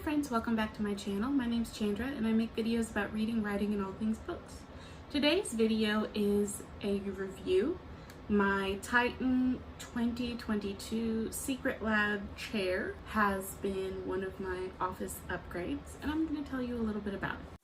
friends, welcome back to my channel. My name's Chandra and I make videos about reading, writing, and all things books. Today's video is a review. My Titan 2022 Secretlab chair has been one of my office upgrades and I'm going to tell you a little bit about it.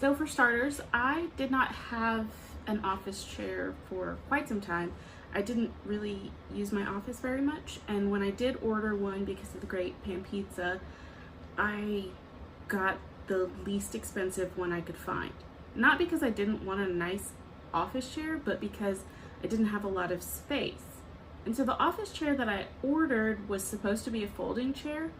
So for starters, I did not have an office chair for quite some time. I didn't really use my office very much, and when I did order one because of the great pan pizza, I got the least expensive one I could find. Not because I didn't want a nice office chair, but because I didn't have a lot of space. And so the office chair that I ordered was supposed to be a folding chair,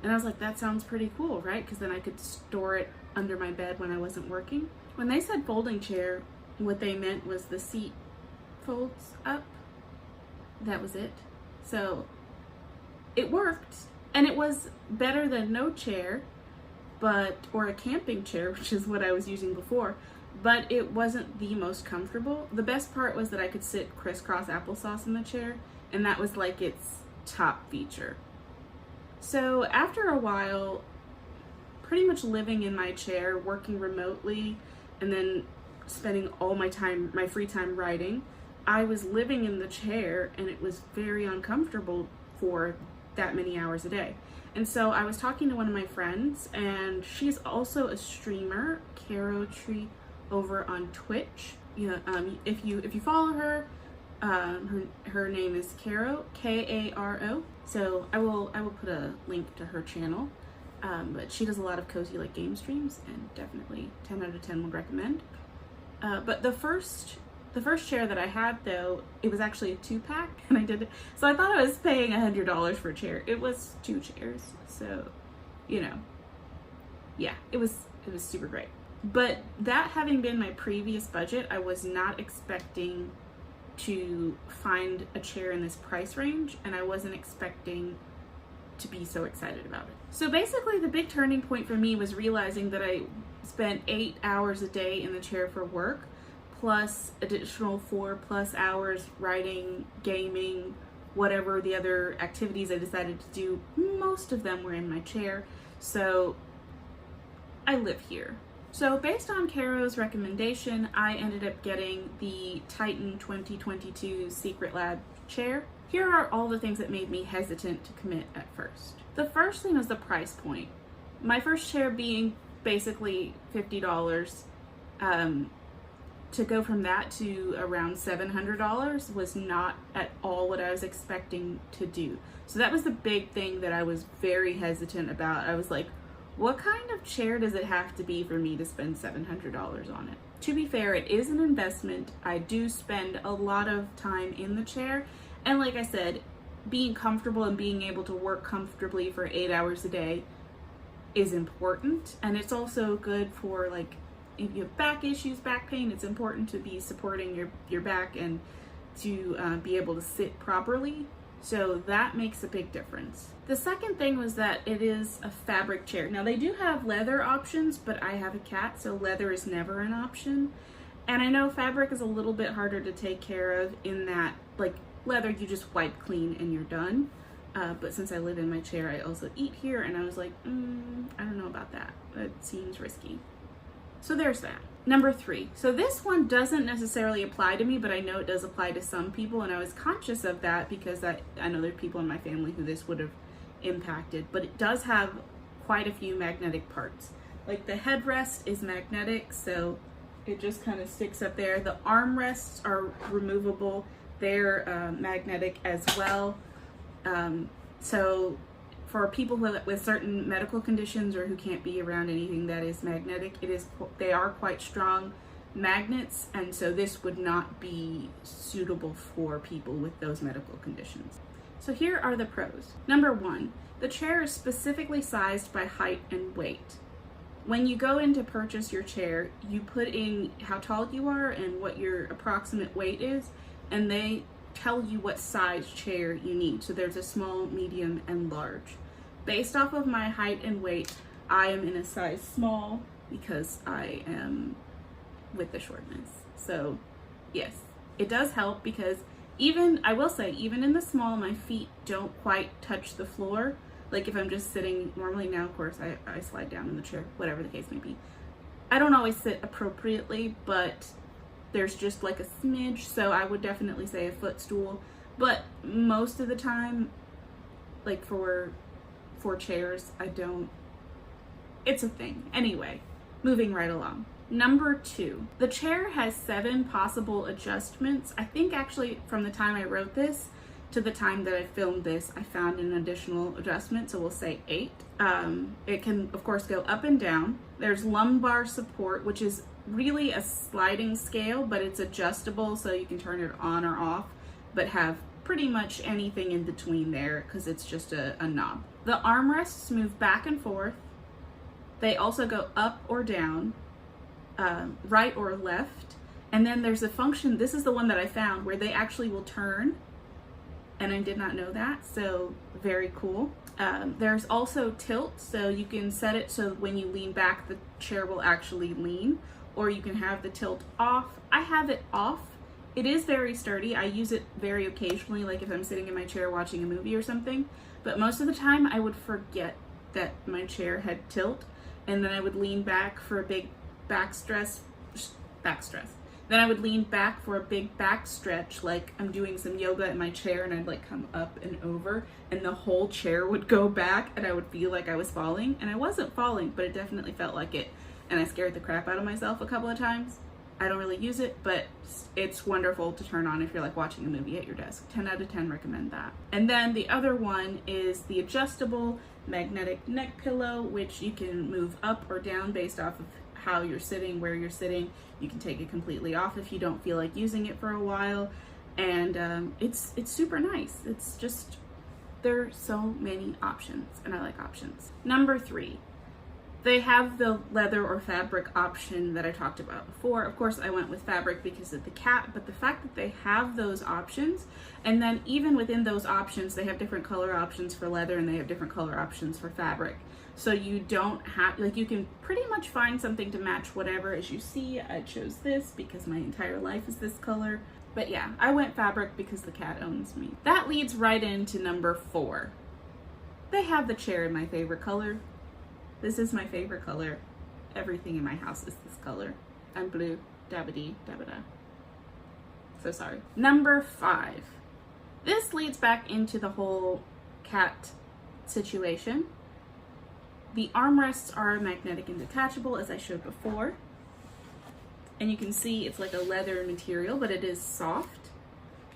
and I was like, that sounds pretty cool, right? Because then I could store it under my bed when I wasn't working. When they said folding chair, what they meant was the seat folds up. That was it. So it worked, and it was better than no chair, or a camping chair, which is what I was using before, but it wasn't the most comfortable. The best part was that I could sit crisscross applesauce in the chair, and that was like its top feature. So after a while, pretty much living in my chair, working remotely, and then spending all my free time writing, I was living in the chair and it was very uncomfortable for that many hours a day. And so I was talking to one of my friends, and she's also a streamer, Caro Tree, over on Twitch. If you follow her, her name is Caro, K-A-R-O. So I will put a link to her channel. But she does a lot of cozy like game streams, and definitely 10 out of 10 would recommend. But the first chair that I had, though, it was actually a 2-pack, and I did it. So I thought I was paying $100 for a chair. It was 2 chairs, so yeah, it was super great. But that having been my previous budget, I was not expecting to find a chair in this price range, and I wasn't expecting to be so excited about it. So basically, the big turning point for me was realizing that I spent 8 hours a day in the chair for work, plus additional 4+ hours writing, gaming, whatever the other activities I decided to do. Most of them were in my chair, so I live here. So based on Caro's recommendation, I ended up getting the Titan 2022 Secretlab chair. Here are all the things that made me hesitant to commit at first. The first thing was the price point. My first chair being basically $50, to go from that to around $700 was not at all what I was expecting to do. So that was the big thing that I was very hesitant about. I was like, what kind of chair does it have to be for me to spend $700 on it? To be fair, it is an investment. I do spend a lot of time in the chair, and like I said, being comfortable and being able to work comfortably for 8 hours a day is important, and it's also good for, like, if you have back issues, back pain, it's important to be supporting your back and to be able to sit properly. So that makes a big difference. The second thing was that it is a fabric chair. Now they do have leather options, but I have a cat, so leather is never an option. And I know fabric is a little bit harder to take care of in that, like, leather you just wipe clean and you're done. But since I live in my chair, I also eat here, and I was like, I don't know about that. That seems risky. So there's that. Number 3. So this one doesn't necessarily apply to me, but I know it does apply to some people, and I was conscious of that because I know there are people in my family who this would have impacted, but it does have quite a few magnetic parts. Like the headrest is magnetic, so it just kind of sticks up there. The armrests are removable. They're magnetic as well. So for people with certain medical conditions or who can't be around anything that is magnetic, they are quite strong magnets, and so this would not be suitable for people with those medical conditions. So here are the pros. Number 1, the chair is specifically sized by height and weight. When you go in to purchase your chair, you put in how tall you are and what your approximate weight is, and they tell you what size chair you need. So there's a small, medium, and large. Based off of my height and weight, I am in a size small because I am with the shortness. So yes, it does help because Even, I will say, even in the small, my feet don't quite touch the floor. Like if I'm just sitting normally now, of course, I slide down in the chair, whatever the case may be. I don't always sit appropriately, but there's just like a smidge, so I would definitely say a footstool. But most of the time, like for chairs, I don't, it's a thing. Anyway, moving right along. Number 2, the chair has 7 possible adjustments. I think actually from the time I wrote this to the time that I filmed this, I found an additional adjustment, so we'll say 8. It can, of course, go up and down. There's lumbar support, which is really a sliding scale, but it's adjustable, so you can turn it on or off, but have pretty much anything in between there because it's just a knob. The armrests move back and forth. They also go up or down, right or left. And then there's a function, this is the one that I found, where they actually will turn. And I did not know that, so very cool. There's also tilt, so you can set it so when you lean back, the chair will actually lean, or you can have the tilt off. I have it off. It is very sturdy. I use it very occasionally, like if I'm sitting in my chair watching a movie or something, but most of the time I would forget that my chair had tilt, and then I would lean back for a big back stress. Then I would lean back for a big back stretch, like I'm doing some yoga in my chair, and I'd like come up and over, and the whole chair would go back, and I would feel like I was falling, and I wasn't falling, but it definitely felt like it, and I scared the crap out of myself a couple of times. I don't really use it, but it's wonderful to turn on if you're like watching a movie at your desk. 10 out of 10 recommend that. And then the other one is the adjustable magnetic neck pillow, which you can move up or down based off of how you're sitting, where you're sitting. You can take it completely off if you don't feel like using it for a while. And it's super nice. It's just, there are so many options, and I like options. Number 3. They have the leather or fabric option that I talked about before. Of course, I went with fabric because of the cat, but the fact that they have those options, and then even within those options, they have different color options for leather and they have different color options for fabric. So you don't have, like, you can pretty much find something to match whatever. As you see, I chose this because my entire life is this color. But yeah, I went fabric because the cat owns me. That leads right into number 4. They have the chair in my favorite color. This is my favorite color. Everything in my house is this color. I'm blue. Dabba-dee, dabba-da. So sorry. Number 5. This leads back into the whole cat situation. The armrests are magnetic and detachable, as I showed before. And you can see it's like a leather material, but it is soft.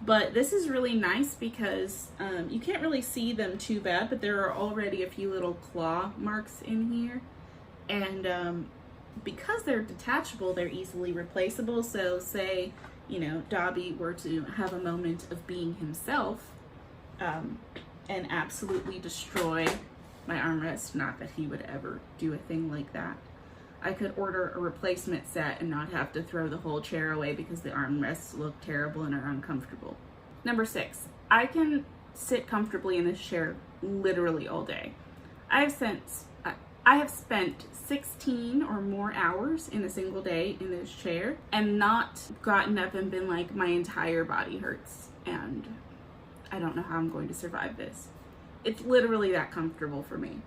But this is really nice because you can't really see them too bad, but there are already a few little claw marks in here. And because they're detachable, they're easily replaceable. So say, you know, Dobby were to have a moment of being himself and absolutely destroy my armrest, not that he would ever do a thing like that, I could order a replacement set and not have to throw the whole chair away because the armrests look terrible and are uncomfortable. Number 6, I can sit comfortably in this chair literally all day. I have spent 16 or more hours in a single day in this chair and not gotten up and been like, my entire body hurts and I don't know how I'm going to survive this. It's literally that comfortable for me.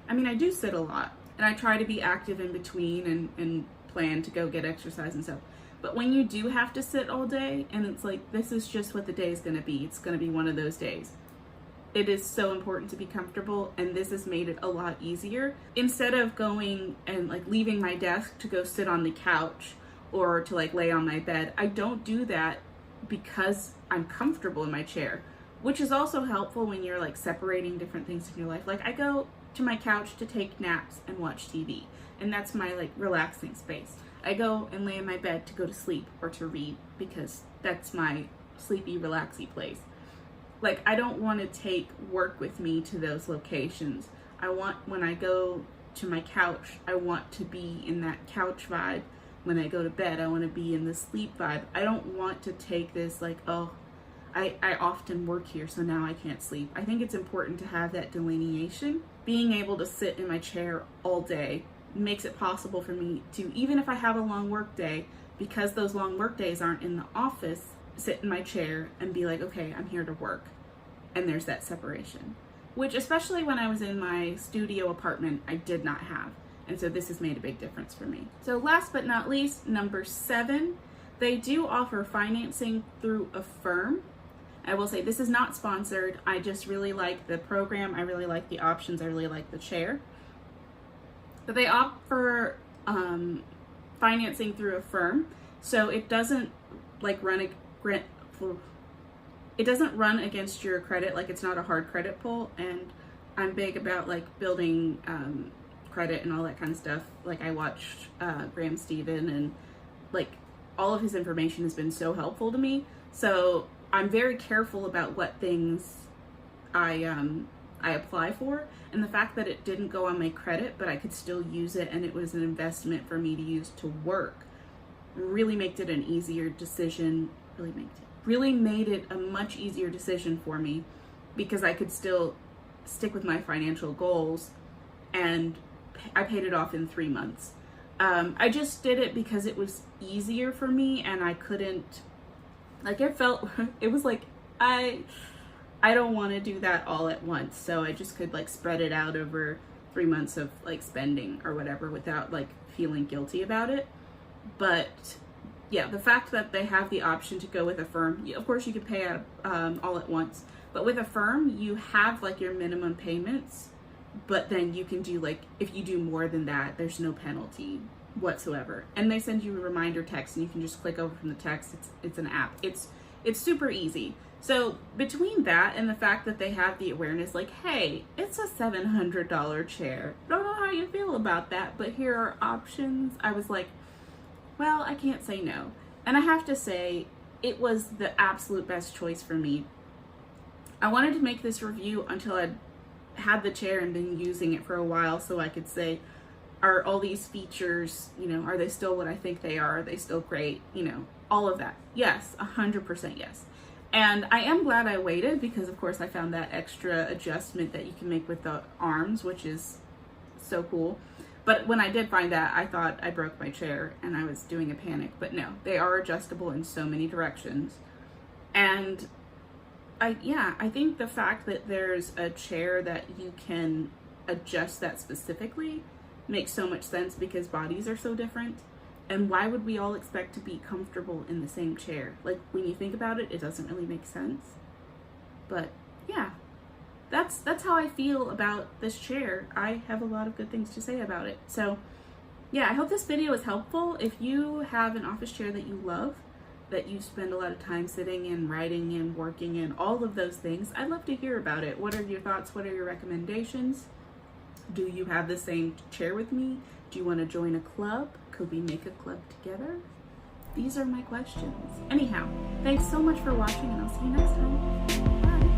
I mean, I do sit a lot, and I try to be active in between and plan to go get exercise and stuff. But when you do have to sit all day, and it's like, this is just what the day is going to be. It's going to be one of those days. It is so important to be comfortable, and this has made it a lot easier. Instead of going and like leaving my desk to go sit on the couch or to like lay on my bed, I don't do that because I'm comfortable in my chair, which is also helpful when you're like separating different things in your life. Like I go to my couch to take naps and watch TV, and that's my like relaxing space. I go and lay in my bed to go to sleep or to read because that's my sleepy, relaxy place. Like I don't want to take work with me to those locations. I want, when I go to my couch, I want to be in that couch vibe. When I go to bed, I want to be in the sleep vibe. I don't want to take this like, oh, I often work here, so now I can't sleep. I think it's important to have that delineation. Being able to sit in my chair all day makes it possible for me to, even if I have a long work day, because those long work days aren't in the office, sit in my chair and be like, okay, I'm here to work. And there's that separation, which especially when I was in my studio apartment, I did not have. And so this has made a big difference for me. So last but not least, number 7, they do offer financing through a firm. I will say this is not sponsored. I just really like the program. I really like the options. I really like the chair. But they offer financing through a firm, so it doesn't like it doesn't run against your credit. Like, it's not a hard credit pull. And I'm big about like building credit and all that kind of stuff. Like, I watched Graham Stephen, and like all of his information has been so helpful to me. So I'm very careful about what things I apply for, and the fact that it didn't go on my credit, but I could still use it, and it was an investment for me to use to work, really made it an easier decision. Really made it a much easier decision for me, because I could still stick with my financial goals, and I paid it off in 3 months. I just did it because it was easier for me, and I couldn't, like, it was like, I don't want to do that all at once. So I just could like spread it out over 3 months of like spending or whatever without like feeling guilty about it. But yeah, the fact that they have the option to go with a firm, of course you can pay out all at once, but with a firm, you have like your minimum payments, but then you can do like, if you do more than that, there's no penalty whatsoever. And they send you a reminder text, and you can just click over from the text. It's an app. It's super easy. So between that and the fact that they have the awareness, like, hey, it's a $700 chair. Don't know how you feel about that, but here are options. I was like, well, I can't say no. And I have to say, it was the absolute best choice for me. I wanted to make this review until I'd had the chair and been using it for a while, so I could say, are all these features, you know, are they still what I think they are? Are they still great? You know, all of that. Yes, 100% yes. And I am glad I waited, because of course I found that extra adjustment that you can make with the arms, which is so cool. But when I did find that, I thought I broke my chair and I was doing a panic. But no, they are adjustable in so many directions. And I think the fact that there's a chair that you can adjust that specifically makes so much sense, because bodies are so different. And why would we all expect to be comfortable in the same chair? Like, when you think about it, it doesn't really make sense. But yeah, that's how I feel about this chair. I have a lot of good things to say about it. So yeah, I hope this video was helpful. If you have an office chair that you love, that you spend a lot of time sitting in, writing in, working in, all of those things, I'd love to hear about it. What are your thoughts? What are your recommendations? Do you have the same chair with me? Do you want to join a club? Could we make a club together? These are my questions. Anyhow, thanks so much for watching, and I'll see you next time. Bye.